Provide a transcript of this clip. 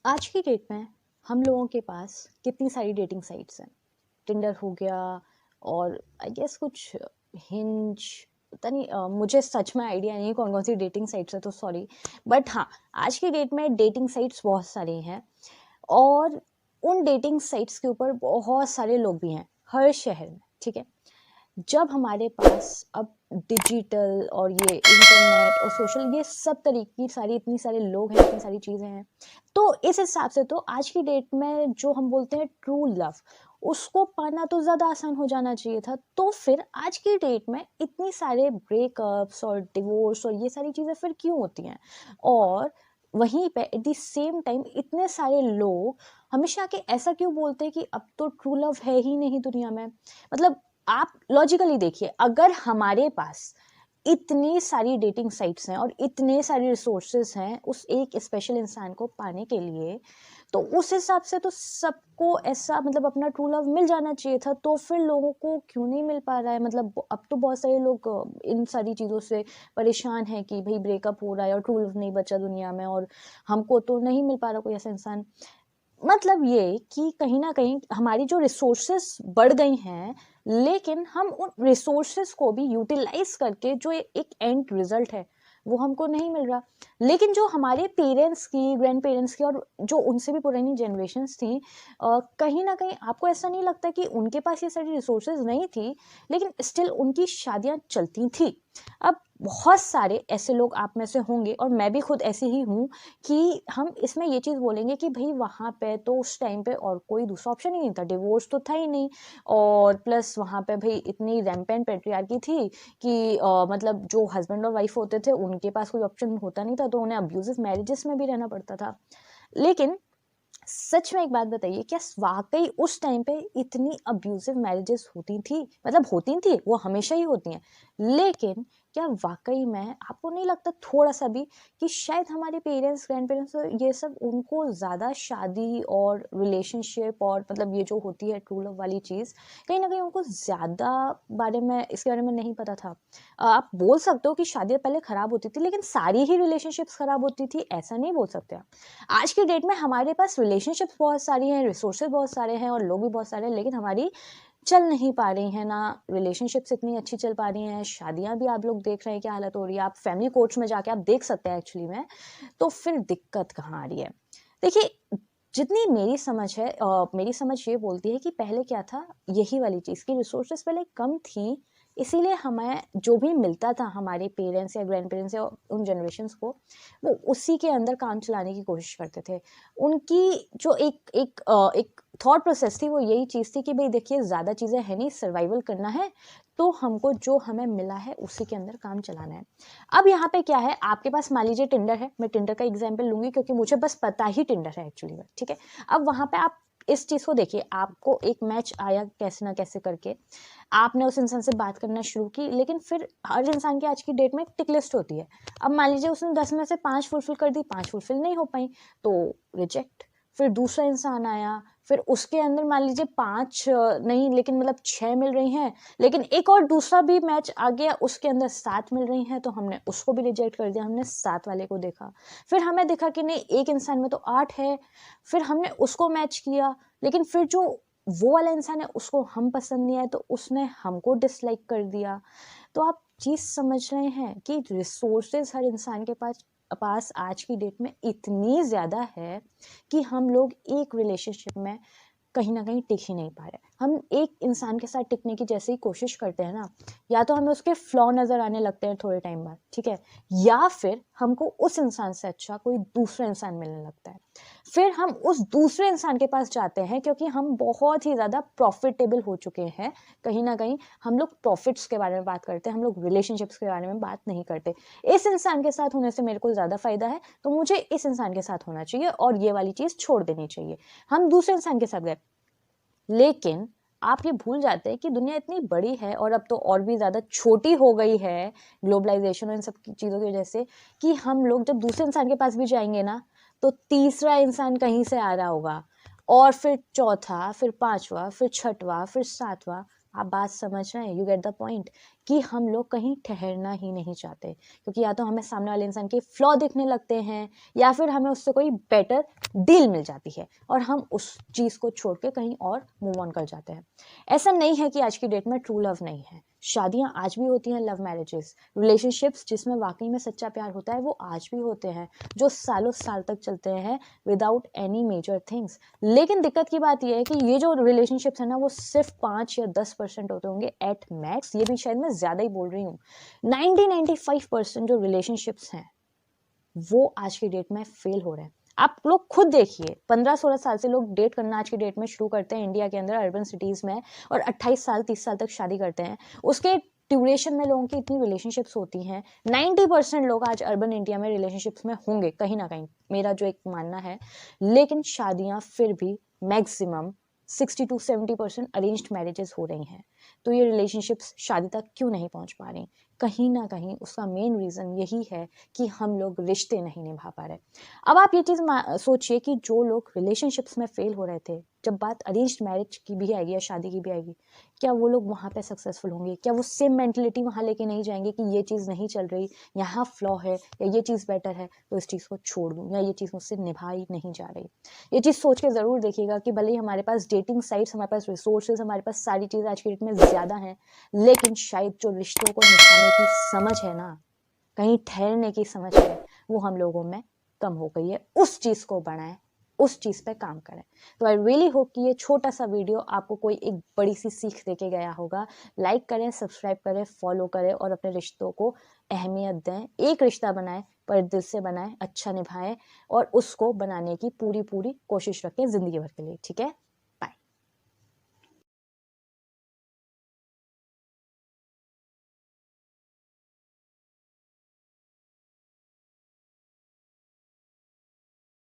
आज की डेट में हम लोगों के पास कितनी सारी डेटिंग साइट्स हैं। टिंडर हो गया और आई गेस कुछ हिंज, पता नहीं, मुझे सच में आइडिया नहीं है कौन कौन सी डेटिंग साइट्स है, तो सॉरी। बट हाँ, आज की डेट में डेटिंग साइट्स बहुत सारी हैं और उन डेटिंग साइट्स के ऊपर बहुत सारे लोग भी हैं हर शहर में। ठीक है, जब हमारे पास अब डिजिटल और ये इंटरनेट और सोशल, ये सब तरीके की सारी, इतनी सारे लोग हैं, इतनी सारी चीज़ें हैं, तो इस हिसाब से तो आज की डेट में जो हम बोलते हैं ट्रू लव, उसको पाना तो ज़्यादा आसान हो जाना चाहिए था। तो फिर आज की डेट में इतनी सारे ब्रेकअप्स और डिवोर्स और ये सारी चीज़ें फिर क्यों होती हैं? और वहीं पे एट द सेम टाइम इतने सारे लोग हमेशा के ऐसा क्यों बोलते हैं कि अब तो ट्रू लव है ही नहीं दुनिया में? मतलब आप लॉजिकली देखिए, अगर हमारे पास इतनी सारी डेटिंग साइट्स हैं और इतने सारे रिसोर्सेज हैं उस एक स्पेशल इंसान को पाने के लिए, तो उस हिसाब से तो सबको ऐसा, मतलब अपना ट्रू लव मिल जाना चाहिए था। तो फिर लोगों को क्यों नहीं मिल पा रहा है? मतलब अब तो बहुत सारे लोग इन सारी चीज़ों से परेशान हैं कि भाई ब्रेकअप हो रहा है और ट्रू लव नहीं बचा दुनिया में और हमको तो नहीं मिल पा रहा कोई ऐसा इंसान। मतलब ये कि कहीं न कहीं हमारी जो रिसोर्सेस बढ़ गई हैं, लेकिन हम उन रिसोर्सेस को भी यूटिलाइज़ करके जो एक एंड रिज़ल्ट है, वो हमको नहीं मिल रहा। लेकिन जो हमारे पेरेंट्स की, ग्रैंड-पेरेंट्स की और जो उनसे भी पुरानी जनरेशन्स थी, कहीं न कहीं आपको ऐसा नहीं लगता कि उनके पास ये सारी रिसोर्सेस नहीं थी, लेकिन स्टिल उनकी शादियाँ चलती थी? अब बहुत सारे ऐसे लोग आप में से होंगे और मैं भी खुद ऐसी ही हूँ कि हम इसमें ये चीज़ बोलेंगे कि भई वहाँ पे तो उस टाइम पे और कोई दूसरा ऑप्शन ही नहीं था, डिवोर्स तो था ही नहीं। और प्लस वहाँ पे भई इतनी रैम्पेंट पैट्रियार्की थी कि मतलब जो हस्बैंड और वाइफ होते थे उनके पास कोई ऑप्शन होता नहीं था, तो उन्हें अब्यूज़िव मैरिजेस में भी रहना पड़ता था। लेकिन सच में एक बात बताइए, क्या वाक़ई उस टाइम पे इतनी अब्यूज़िव मैरिजेस होती थी? मतलब होती थी, वो हमेशा ही होती हैं। लेकिन क्या वाक़ई में आपको नहीं लगता थोड़ा-सा भी कि शायद हमारे पेरेंट्स, ग्रैंड-पेरेंट्स ये सब, उनको ज़्यादा शादी और रिलेशनशिप और मतलब ये जो होती है ट्रू लव वाली चीज़, कहीं न कहीं उनको ज़्यादा बारे में, इसके बारे में नहीं पता था। आप बोल सकते हो कि शादियाँ पहले ख़राब होती थी, लेकिन सारी ही रिलेशनशिप्स ख़राब होती थी, ऐसा नहीं बोल सकते आप। आज की डेट में हमारे पास रिलेशनशिप्स बहुत सारी हैं, रिसोर्सेज बहुत सारे हैं और लोग भी बहुत सारे हैं, लेकिन हमारी चल नहीं पा रही हैं ना। रिलेशनशिप्स इतनी अच्छी चल पा रही हैं, शादियां भी आप लोग देख रहे हैं क्या हालत हो रही है, आप फैमिली कोर्ट्स में जाके आप देख सकते हैं एक्चुअली में। तो फिर दिक्कत कहाँ आ रही है? देखिए, जितनी मेरी समझ है, मेरी समझ ये बोलती है कि पहले क्या था, यही वाली चीज़ की रिसोर्सेज पहले कम थी, इसीलिए हमें जो भी मिलता था हमारे पेरेंट्स या ग्रैंड पेरेंट्स या उन जनरेशन्स को, वो उसी के अंदर काम चलाने की कोशिश करते थे। उनकी जो एक थॉट प्रोसेस थी, वो यही चीज़ थी कि भई देखिए, ज़्यादा चीज़ें हैं नहीं, सर्वाइवल करना है, तो हमको जो हमें मिला है उसी के अंदर काम चलाना है। अब यहाँ पे क्या है, आपके पास मान लीजिए टिंडर है, मैं टिंडर का एग्जांपल लूँगी क्योंकि मुझे बस पता ही टिंडर है एक्चुअली में, ठीक है? अब वहाँ पे आप इस चीज़ को देखिए, आपको एक मैच आया कैसे ना कैसे करके, आपने उस इंसान से बात करना शुरू की, लेकिन फिर हर इंसान की आज की डेट में एक टिक लिस्ट होती है। अब मान लीजिए उसने 10 में से 5 फुलफिल कर दी, 5 फुलफिल नहीं हो पाई, तो रिजेक्ट। फिर दूसरा इंसान आया, फिर उसके अंदर मान लीजिए 5 नहीं, लेकिन मतलब 6 मिल रही हैं, लेकिन एक और दूसरा भी मैच आ गया, उसके अंदर 7 मिल रही हैं, तो हमने उसको भी रिजेक्ट कर दिया, हमने 7 वाले को देखा। फिर हमें देखा कि नहीं, एक इंसान में तो 8 है, फिर हमने उसको मैच किया, लेकिन फिर जो वो वाला इंसान है उसको हम पसंद नहीं आए, तो उसने हमको डिसलाइक कर दिया। तो आप चीज़ समझ रहे हैं कि रिसोर्सेज हर इंसान के पास पास आज की डेट में इतनी ज़्यादा है कि हम लोग एक रिलेशनशिप में कहीं न कहीं टिक ही नहीं पा रहे। हम एक इंसान के साथ टिकने की जैसे ही कोशिश करते हैं ना, या तो हमें उसके फ्लॉ नज़र आने लगते हैं थोड़े टाइम बाद, ठीक है? या फिर हमको उस इंसान से अच्छा कोई दूसरा इंसान मिलने लगता है। फिर हम उस दूसरे इंसान के पास जाते हैं क्योंकि हम बहुत ही ज़्यादा प्रॉफ़िटेबल हो चुके हैं। कहीं न कहीं हम लोग प्रॉफ़िट्स के बारे में बात करते हैं, हम लोग रिलेशनशिप्स के बारे में बात नहीं करते। इस इंसान के साथ होने से मेरे को ज़्यादा फ़ायदा है, तो मुझे इस इंसान के साथ होना चाहिए और ये वाली चीज़ छोड़ देनी चाहिए। हम दूसरे इंसान के साथ गए। लेकिन आप ये भूल जाते हैं कि दुनिया इतनी बड़ी है और अब तो और भी ज़्यादा छोटी हो गई है, ग्लोबलाइज़ेशन और इन सब की चीज़ों की वजह से, कि हम लोग जब दूसरे इंसान के पास भी जाएँगे ना, तो तीसरा इंसान कहीं से आ रहा होगा और फिर चौथा, फिर 5वाँ, फिर 6वाँ, फिर 7वाँ, आप बात समझ रहे हैं, यू गेट द पॉइंट, कि हम लोग कहीं ठहरना ही नहीं चाहते, क्योंकि या तो हमें सामने वाले इंसान के फ्लॉ दिखने लगते हैं या फिर हमें उससे कोई बेटर डील मिल जाती है और हम उस चीज़ को छोड़ के कहीं और मूव ऑन कर जाते हैं। ऐसा नहीं है कि आज की डेट में ट्रू लव नहीं है, शादियाँ आज भी होती हैं, लव मैरिजेस, रिलेशनशिप्स जिसमें वाकई में सच्चा प्यार होता है वो आज भी होते हैं, जो सालों साल तक चलते हैं विदाउट एनी मेजर थिंग्स। लेकिन दिक्कत की बात यह है कि ये जो रिलेशनशिप्स है ना वो सिर्फ 5 या 10% होते होंगे एट मैक्स, ये भी शायद मैं ज़्यादा ही बोल रही हूँ। 90-95% जो रिलेशनशिप्स हैं वो आज की डेट में फेल हो रहे हैं। आप लोग खुद देखिए, 15-16 साल से लोग डेट करना आज की डेट में शुरू करते हैं इंडिया के अंदर अर्बन सिटीज़ में, और 28 साल 30 साल तक शादी करते हैं। उसके ड्यूरेशन में लोगों की इतनी रिलेशनशिप्स होती हैं, 90% लोग आज अर्बन इंडिया में रिलेशनशिप्स में होंगे कहीं ना कहीं, मेरा जो एक मानना है। लेकिन शादियां फिर भी मैक्सिमम 60-70% अरेंज्ड मैरिजेस हो रही हैं। तो ये रिलेशनशिप्स शादी तक क्यों नहीं पहुंच पा रही? कहीं ना कहीं उसका मेन रीज़न यही है कि हम लोग रिश्ते नहीं निभा पा रहे। अब आप ये चीज़ सोचिए कि जो लोग रिलेशनशिप्स में फेल हो रहे थे, जब बात अरेंज्ड मैरिज की भी आएगी या शादी की भी आएगी, क्या वो लोग वहाँ पे सक्सेसफुल होंगे? क्या वो सेम मेंटलिटी वहाँ लेके नहीं जाएंगे कि ये चीज़ नहीं चल रही, यहाँ फ्लॉ है या ये चीज़ बेटर है तो इस चीज़ को छोड़ दूँ, या ये चीज़ मुझसे निभाई नहीं जा रही? ये चीज़ सोच के ज़रूर देखिएगा कि भले ही हमारे पास डेटिंग साइट्स, हमारे पास रिसोर्सेज, हमारे पास सारी चीज़ आज की डेट में ज़्यादा हैं, लेकिन शायद जो रिश्तों को निभाने की समझ है ना, कहीं ठहरने की समझ है, वो हम लोगों में कम हो गई है। उस चीज़ को बढ़ाएं, उस चीज़ पे काम करें। तो आई रियली होप कि ये छोटा सा वीडियो आपको कोई एक बड़ी सी सीख देके गया होगा। लाइक करें, सब्सक्राइब करें, फॉलो करें और अपने रिश्तों को अहमियत दें। एक रिश्ता बनाएं पर दिल से बनाएं, अच्छा निभाएं और उसको बनाने की पूरी पूरी कोशिश रखें ज़िंदगी भर के लिए। ठीक है?